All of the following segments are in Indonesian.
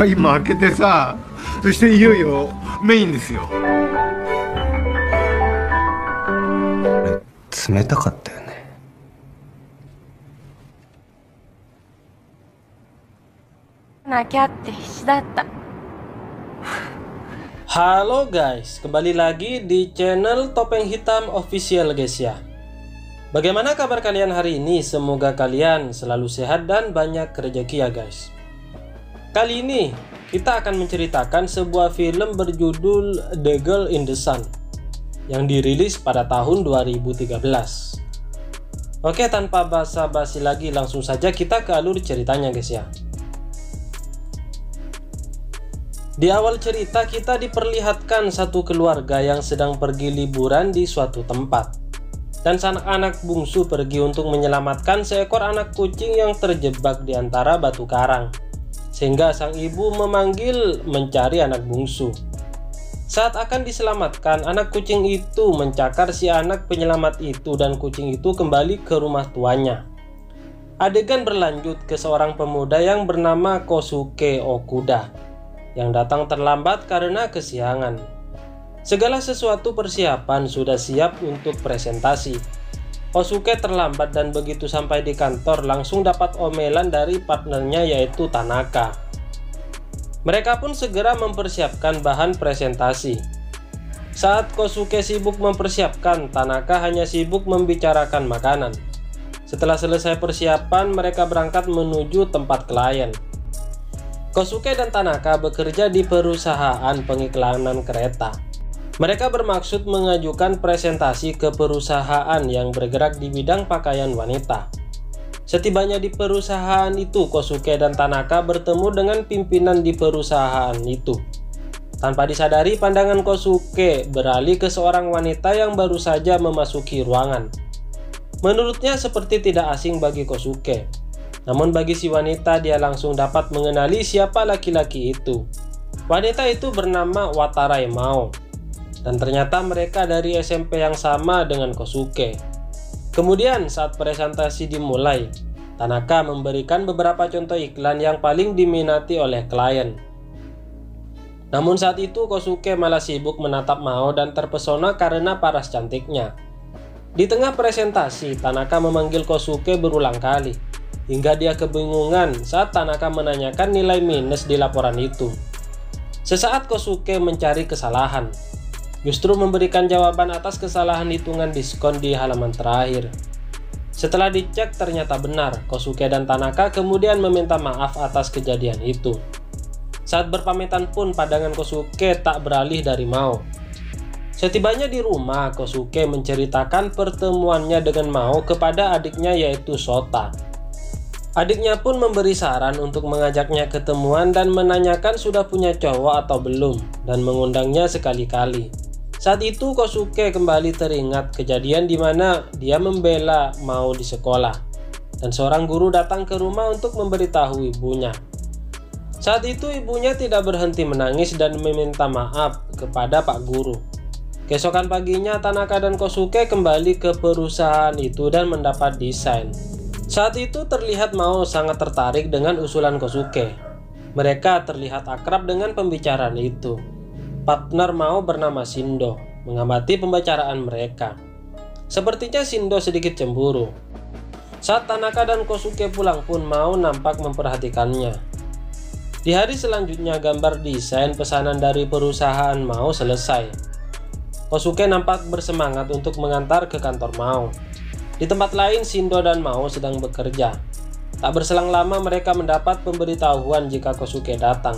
今開けてさ、そしていよいよメインですよ。冷たかったよね。なきゃって必死だった。 Halo guys, kembali lagi di channel Topeng Hitam Official guys ya. Bagaimana kabar kalian hari ini? Semoga kalian selalu sehat dan banyak rezeki ya guys. Kali ini kita akan menceritakan sebuah film berjudul The Girl in the Sun yang dirilis pada tahun 2013. Oke, tanpa basa-basi lagi langsung saja kita ke alur ceritanya guys ya. Di awal cerita kita diperlihatkan satu keluarga yang sedang pergi liburan di suatu tempat. Dan sang anak bungsu pergi untuk menyelamatkan seekor anak kucing yang terjebak di antara batu karang. Sehingga sang ibu memanggil mencari anak bungsu. Saat akan diselamatkan, anak kucing itu mencakar si anak penyelamat itu dan kucing itu kembali ke rumah tuanya. Adegan berlanjut ke seorang pemuda yang bernama Kosuke Okuda yang datang terlambat karena kesiangan. Segala sesuatu persiapan sudah siap untuk presentasi. Kosuke terlambat dan begitu sampai di kantor langsung dapat omelan dari partnernya yaitu Tanaka. Mereka pun segera mempersiapkan bahan presentasi. Saat Kosuke sibuk mempersiapkan, Tanaka hanya sibuk membicarakan makanan. Setelah selesai persiapan, mereka berangkat menuju tempat klien. Kosuke dan Tanaka bekerja di perusahaan pengiklanan kereta. Mereka bermaksud mengajukan presentasi ke perusahaan yang bergerak di bidang pakaian wanita. Setibanya di perusahaan itu, Kosuke dan Tanaka bertemu dengan pimpinan di perusahaan itu. Tanpa disadari, pandangan Kosuke beralih ke seorang wanita yang baru saja memasuki ruangan. Menurutnya seperti tidak asing bagi Kosuke. Namun bagi si wanita, dia langsung dapat mengenali siapa laki-laki itu. Wanita itu bernama Watarai Mao. Dan ternyata mereka dari SMP yang sama dengan Kosuke. Kemudian saat presentasi dimulai, Tanaka memberikan beberapa contoh iklan yang paling diminati oleh klien. Namun saat itu Kosuke malah sibuk menatap Mao dan terpesona karena paras cantiknya. Di tengah presentasi, Tanaka memanggil Kosuke berulang kali. Hingga dia kebingungan saat Tanaka menanyakan nilai minus di laporan itu. Sesaat Kosuke mencari kesalahan, justru memberikan jawaban atas kesalahan hitungan diskon di halaman terakhir. Setelah dicek ternyata benar, Kosuke dan Tanaka kemudian meminta maaf atas kejadian itu. Saat berpamitan pun pandangan Kosuke tak beralih dari Mao. Setibanya di rumah, Kosuke menceritakan pertemuannya dengan Mao kepada adiknya yaitu Sota. Adiknya pun memberi saran untuk mengajaknya ketemuan dan menanyakan sudah punya cowok atau belum dan mengundangnya sekali-kali. Saat itu Kosuke kembali teringat kejadian di mana dia membela Mao di sekolah dan seorang guru datang ke rumah untuk memberitahu ibunya. Saat itu ibunya tidak berhenti menangis dan meminta maaf kepada Pak Guru. Keesokan paginya Tanaka dan Kosuke kembali ke perusahaan itu dan mendapat desain. Saat itu terlihat Mao sangat tertarik dengan usulan Kosuke. Mereka terlihat akrab dengan pembicaraan itu. Partner Mao bernama Shindo mengamati pembicaraan mereka. Sepertinya Shindo sedikit cemburu. Saat Tanaka dan Kosuke pulang pun Mao nampak memperhatikannya. Di hari selanjutnya gambar desain pesanan dari perusahaan Mao selesai. Kosuke nampak bersemangat untuk mengantar ke kantor Mao. Di tempat lain, Shindo dan Mao sedang bekerja. Tak berselang lama mereka mendapat pemberitahuan jika Kosuke datang.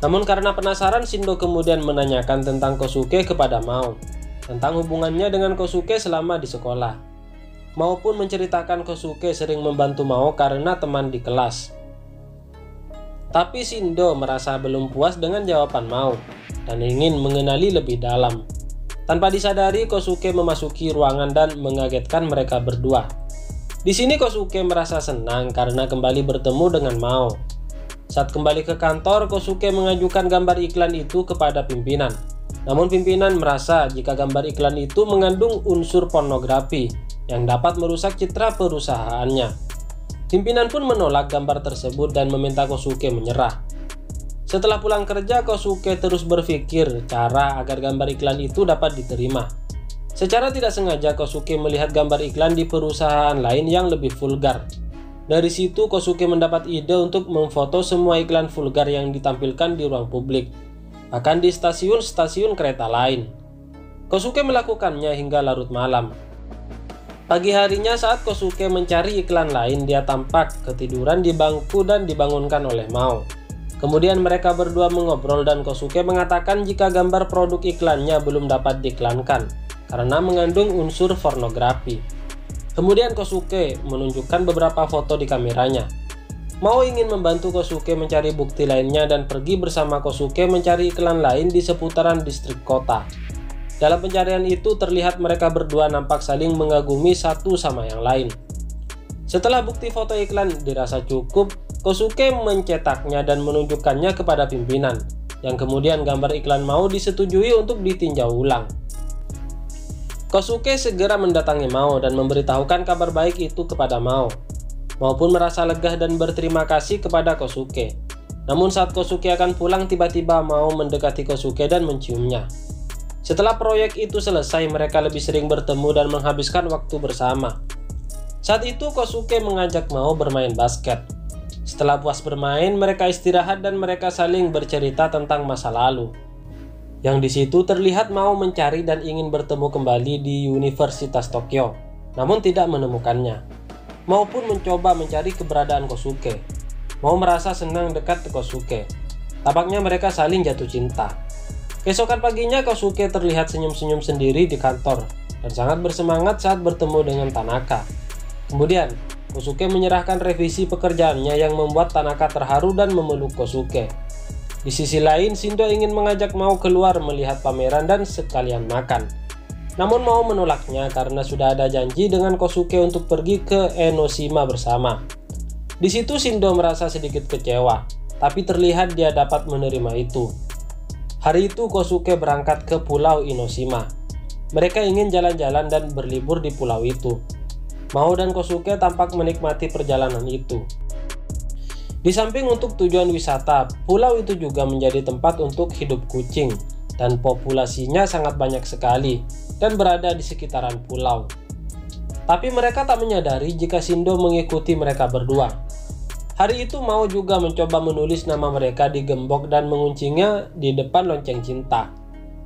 Namun karena penasaran, Shindo kemudian menanyakan tentang Kosuke kepada Mao, tentang hubungannya dengan Kosuke selama di sekolah. Mao pun menceritakan Kosuke sering membantu Mao karena teman di kelas. Tapi Shindo merasa belum puas dengan jawaban Mao dan ingin mengenali lebih dalam. Tanpa disadari, Kosuke memasuki ruangan dan mengagetkan mereka berdua. Di sini Kosuke merasa senang karena kembali bertemu dengan Mao. Saat kembali ke kantor, Kosuke mengajukan gambar iklan itu kepada pimpinan. Namun pimpinan merasa jika gambar iklan itu mengandung unsur pornografi yang dapat merusak citra perusahaannya. Pimpinan pun menolak gambar tersebut dan meminta Kosuke menyerah. Setelah pulang kerja, Kosuke terus berpikir cara agar gambar iklan itu dapat diterima. Secara tidak sengaja, Kosuke melihat gambar iklan di perusahaan lain yang lebih vulgar. Dari situ, Kosuke mendapat ide untuk memfoto semua iklan vulgar yang ditampilkan di ruang publik, bahkan di stasiun-stasiun kereta lain. Kosuke melakukannya hingga larut malam. Pagi harinya saat Kosuke mencari iklan lain, dia tampak ketiduran di bangku dan dibangunkan oleh Mao. Kemudian mereka berdua mengobrol dan Kosuke mengatakan jika gambar produk iklannya belum dapat diiklankan karena mengandung unsur pornografi. Kemudian Kosuke menunjukkan beberapa foto di kameranya. Mao ingin membantu Kosuke mencari bukti lainnya dan pergi bersama Kosuke mencari iklan lain di seputaran distrik kota. Dalam pencarian itu terlihat mereka berdua nampak saling mengagumi satu sama yang lain. Setelah bukti foto iklan dirasa cukup, Kosuke mencetaknya dan menunjukkannya kepada pimpinan, yang kemudian gambar iklan Mao disetujui untuk ditinjau ulang. Kosuke segera mendatangi Mao dan memberitahukan kabar baik itu kepada Mao. Mao pun merasa lega dan berterima kasih kepada Kosuke. Namun saat Kosuke akan pulang, tiba-tiba Mao mendekati Kosuke dan menciumnya. Setelah proyek itu selesai, mereka lebih sering bertemu dan menghabiskan waktu bersama. Saat itu Kosuke mengajak Mao bermain basket. Setelah puas bermain, mereka istirahat dan mereka saling bercerita tentang masa lalu. Yang di situ terlihat Mao mencari dan ingin bertemu kembali di Universitas Tokyo, namun tidak menemukannya. Mao pun mencoba mencari keberadaan Kosuke. Mao merasa senang dekat Kosuke. Tampaknya mereka saling jatuh cinta. Keesokan paginya Kosuke terlihat senyum-senyum sendiri di kantor dan sangat bersemangat saat bertemu dengan Tanaka. Kemudian, Kosuke menyerahkan revisi pekerjaannya yang membuat Tanaka terharu dan memeluk Kosuke. Di sisi lain, Shindo ingin mengajak Mao keluar melihat pameran dan sekalian makan. Namun Mao menolaknya karena sudah ada janji dengan Kosuke untuk pergi ke Enoshima bersama. Di situ Shindo merasa sedikit kecewa, tapi terlihat dia dapat menerima itu. Hari itu Kosuke berangkat ke Pulau Enoshima. Mereka ingin jalan-jalan dan berlibur di pulau itu. Mao dan Kosuke tampak menikmati perjalanan itu. Di samping untuk tujuan wisata, pulau itu juga menjadi tempat untuk hidup kucing, dan populasinya sangat banyak sekali dan berada di sekitaran pulau. Tapi mereka tak menyadari jika Shindo mengikuti mereka berdua. Hari itu Mao juga mencoba menulis nama mereka di gembok dan menguncinya di depan lonceng cinta.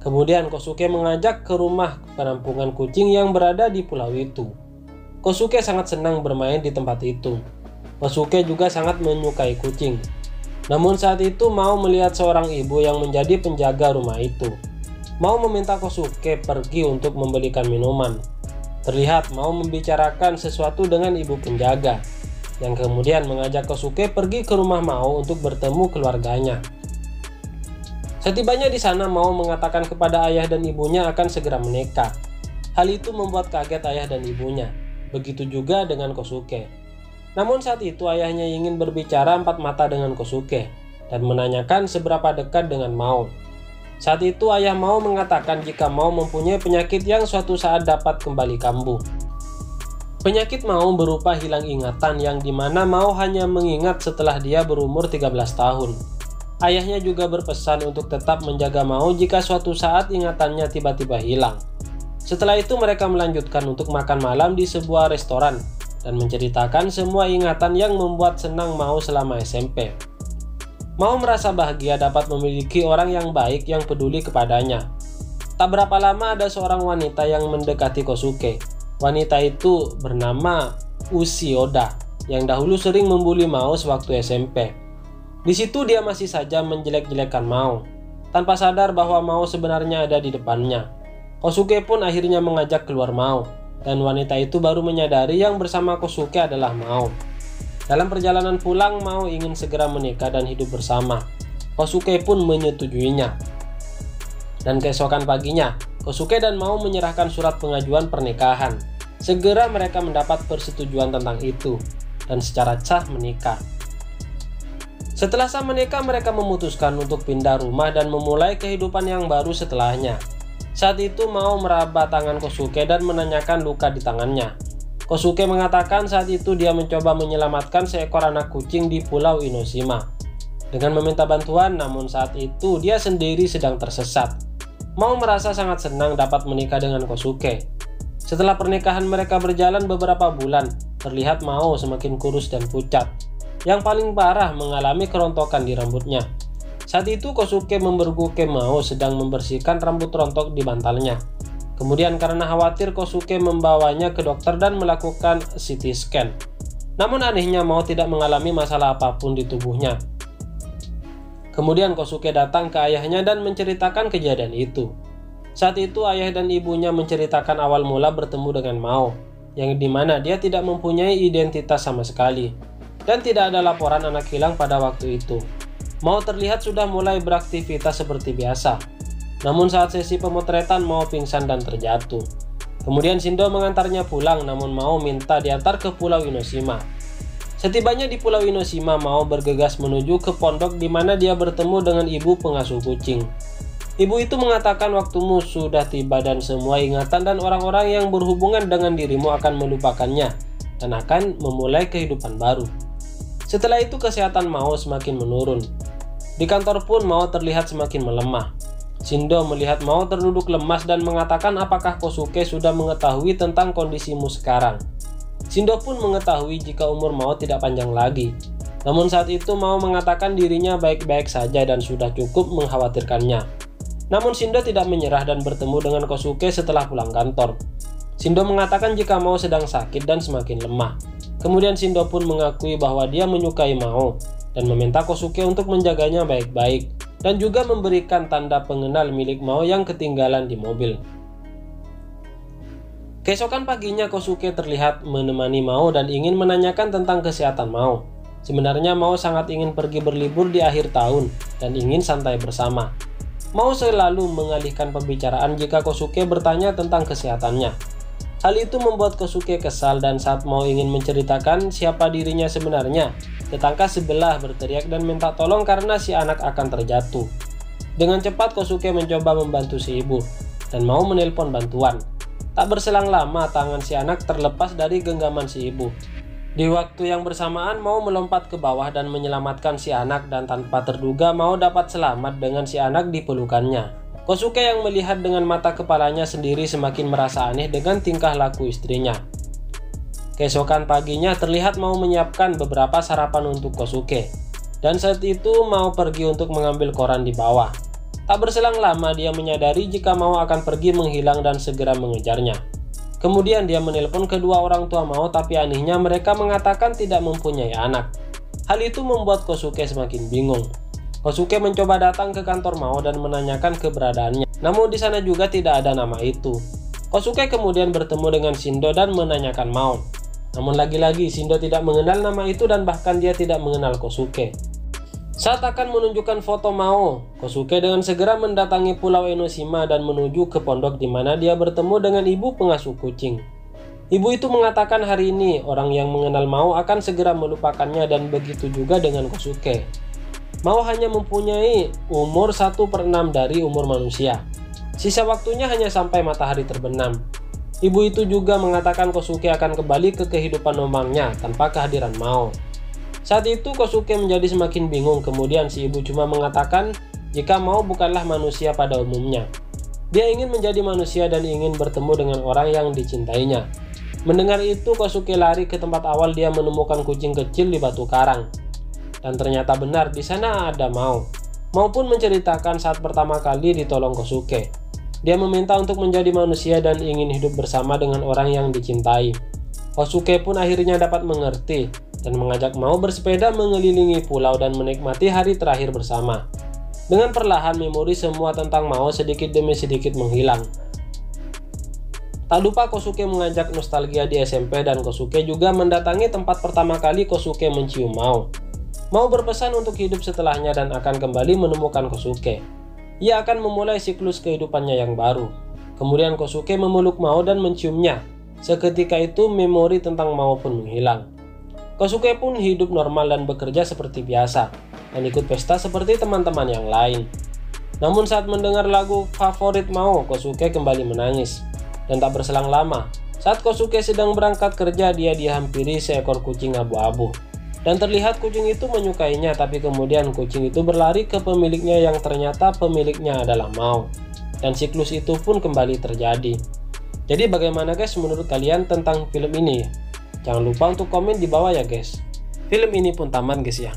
Kemudian Kosuke mengajak ke rumah penampungan kucing yang berada di pulau itu. Kosuke sangat senang bermain di tempat itu. Kosuke juga sangat menyukai kucing. Namun saat itu Mao melihat seorang ibu yang menjadi penjaga rumah itu. Mao meminta Kosuke pergi untuk membelikan minuman. Terlihat Mao membicarakan sesuatu dengan ibu penjaga, yang kemudian mengajak Kosuke pergi ke rumah Mao untuk bertemu keluarganya. Setibanya di sana, Mao mengatakan kepada ayah dan ibunya akan segera menikah. Hal itu membuat kaget ayah dan ibunya. Begitu juga dengan Kosuke. Namun saat itu ayahnya ingin berbicara empat mata dengan Kosuke dan menanyakan seberapa dekat dengan Mao. Saat itu ayah Mao mengatakan jika Mao mempunyai penyakit yang suatu saat dapat kembali kambuh. Penyakit Mao berupa hilang ingatan yang dimana Mao hanya mengingat setelah dia berumur 13 tahun. Ayahnya juga berpesan untuk tetap menjaga Mao jika suatu saat ingatannya tiba-tiba hilang. Setelah itu mereka melanjutkan untuk makan malam di sebuah restoran dan menceritakan semua ingatan yang membuat senang Mao selama SMP. Mao merasa bahagia dapat memiliki orang yang baik yang peduli kepadanya. Tak berapa lama ada seorang wanita yang mendekati Kosuke. Wanita itu bernama Ushioda yang dahulu sering membuli Mao sewaktu SMP. Di situ dia masih saja menjelek-jelekan Mao, tanpa sadar bahwa Mao sebenarnya ada di depannya. Kosuke pun akhirnya mengajak keluar Mao, dan wanita itu baru menyadari yang bersama Kosuke adalah Mao. Dalam perjalanan pulang, Mao ingin segera menikah dan hidup bersama. Kosuke pun menyetujuinya. Dan keesokan paginya, Kosuke dan Mao menyerahkan surat pengajuan pernikahan. Segera mereka mendapat persetujuan tentang itu, dan secara sah menikah. Setelah sah menikah, mereka memutuskan untuk pindah rumah dan memulai kehidupan yang baru setelahnya. Saat itu Mao meraba tangan Kosuke dan menanyakan luka di tangannya. Kosuke mengatakan saat itu dia mencoba menyelamatkan seekor anak kucing di Pulau Enoshima. dengan meminta bantuan, namun saat itu dia sendiri sedang tersesat. Mao merasa sangat senang dapat menikah dengan Kosuke. Setelah pernikahan mereka berjalan beberapa bulan, terlihat Mao semakin kurus dan pucat. Yang paling parah mengalami kerontokan di rambutnya. Saat itu Kosuke membergoke Mao sedang membersihkan rambut rontok di bantalnya. Kemudian karena khawatir, Kosuke membawanya ke dokter dan melakukan CT scan. Namun anehnya Mao tidak mengalami masalah apapun di tubuhnya. Kemudian Kosuke datang ke ayahnya dan menceritakan kejadian itu. Saat itu ayah dan ibunya menceritakan awal mula bertemu dengan Mao, yang dimana dia tidak mempunyai identitas sama sekali, dan tidak ada laporan anak hilang pada waktu itu. Mao terlihat sudah mulai beraktivitas seperti biasa. Namun saat sesi pemotretan Mao pingsan dan terjatuh. Kemudian Shindo mengantarnya pulang, namun Mao minta diantar ke Pulau Inoshima. Setibanya di Pulau Inoshima, Mao bergegas menuju ke pondok di mana dia bertemu dengan ibu pengasuh kucing. Ibu itu mengatakan waktumu sudah tiba dan semua ingatan dan orang-orang yang berhubungan dengan dirimu akan melupakannya dan akan memulai kehidupan baru. Setelah itu kesehatan Mao semakin menurun. Di kantor pun Mao terlihat semakin melemah. Shindo melihat Mao terduduk lemas dan mengatakan apakah Kosuke sudah mengetahui tentang kondisimu sekarang. Shindo pun mengetahui jika umur Mao tidak panjang lagi. Namun saat itu Mao mengatakan dirinya baik-baik saja dan sudah cukup mengkhawatirkannya. Namun Shindo tidak menyerah dan bertemu dengan Kosuke setelah pulang kantor. Shindo mengatakan jika Mao sedang sakit dan semakin lemah. Kemudian Shindo pun mengakui bahwa dia menyukai Mao dan meminta Kosuke untuk menjaganya baik-baik dan juga memberikan tanda pengenal milik Mao yang ketinggalan di mobil. Keesokan paginya Kosuke terlihat menemani Mao dan ingin menanyakan tentang kesehatan Mao. Sebenarnya Mao sangat ingin pergi berlibur di akhir tahun dan ingin santai bersama. Mao selalu mengalihkan pembicaraan jika Kosuke bertanya tentang kesehatannya. Hal itu membuat Kosuke kesal dan saat Mao ingin menceritakan siapa dirinya sebenarnya, tetangga sebelah berteriak dan minta tolong karena si anak akan terjatuh. Dengan cepat Kosuke mencoba membantu si ibu dan Mao menelpon bantuan. Tak berselang lama tangan si anak terlepas dari genggaman si ibu. Di waktu yang bersamaan Mao melompat ke bawah dan menyelamatkan si anak dan tanpa terduga Mao dapat selamat dengan si anak di pelukannya. Kosuke yang melihat dengan mata kepalanya sendiri semakin merasa aneh dengan tingkah laku istrinya. Keesokan paginya terlihat Mao menyiapkan beberapa sarapan untuk Kosuke. Dan saat itu Mao pergi untuk mengambil koran di bawah. Tak berselang lama dia menyadari jika Mao akan pergi menghilang dan segera mengejarnya. Kemudian dia menelpon kedua orang tua Mao, tapi anehnya mereka mengatakan tidak mempunyai anak. Hal itu membuat Kosuke semakin bingung. Kosuke mencoba datang ke kantor Mao dan menanyakan keberadaannya, namun di sana juga tidak ada nama itu. Kosuke kemudian bertemu dengan Shindo dan menanyakan Mao. Namun lagi-lagi Shindo tidak mengenal nama itu dan bahkan dia tidak mengenal Kosuke. Saat akan menunjukkan foto Mao, Kosuke dengan segera mendatangi Pulau Enoshima dan menuju ke pondok di mana dia bertemu dengan ibu pengasuh kucing. Ibu itu mengatakan hari ini orang yang mengenal Mao akan segera melupakannya dan begitu juga dengan Kosuke. Mao hanya mempunyai umur 1/6 dari umur manusia. Sisa waktunya hanya sampai matahari terbenam. Ibu itu juga mengatakan Kosuke akan kembali ke kehidupan normalnya tanpa kehadiran Mao. Saat itu Kosuke menjadi semakin bingung, kemudian si ibu cuma mengatakan jika Mao bukanlah manusia pada umumnya. Dia ingin menjadi manusia dan ingin bertemu dengan orang yang dicintainya. Mendengar itu Kosuke lari ke tempat awal dia menemukan kucing kecil di batu karang. Dan ternyata benar di sana ada Mao. Mao pun menceritakan saat pertama kali ditolong Kosuke. Dia meminta untuk menjadi manusia dan ingin hidup bersama dengan orang yang dicintai. Kosuke pun akhirnya dapat mengerti dan mengajak Mao bersepeda mengelilingi pulau dan menikmati hari terakhir bersama. Dengan perlahan memori semua tentang Mao sedikit demi sedikit menghilang. Tak lupa Kosuke mengajak nostalgia di SMP dan Kosuke juga mendatangi tempat pertama kali Kosuke mencium Mao. Mao berpesan untuk hidup setelahnya dan akan kembali menemukan Kosuke. Ia akan memulai siklus kehidupannya yang baru. Kemudian Kosuke memeluk Mao dan menciumnya. Seketika itu memori tentang Mao pun menghilang. Kosuke pun hidup normal dan bekerja seperti biasa, dan ikut pesta seperti teman-teman yang lain. Namun saat mendengar lagu favorit Mao, Kosuke kembali menangis. Dan tak berselang lama, saat Kosuke sedang berangkat kerja, dia dihampiri seekor kucing abu-abu. Dan terlihat kucing itu menyukainya, tapi kemudian kucing itu berlari ke pemiliknya yang ternyata pemiliknya adalah Mao. Dan siklus itu pun kembali terjadi. Jadi bagaimana guys menurut kalian tentang film ini? Jangan lupa untuk komen di bawah ya guys. Film ini pun tamat guys ya.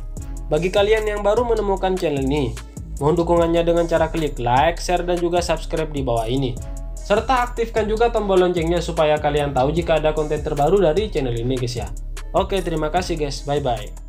Bagi kalian yang baru menemukan channel ini, mohon dukungannya dengan cara klik like, share, dan juga subscribe di bawah ini. Serta aktifkan juga tombol loncengnya supaya kalian tahu jika ada konten terbaru dari channel ini guys ya. Oke, terima kasih guys. Bye-bye.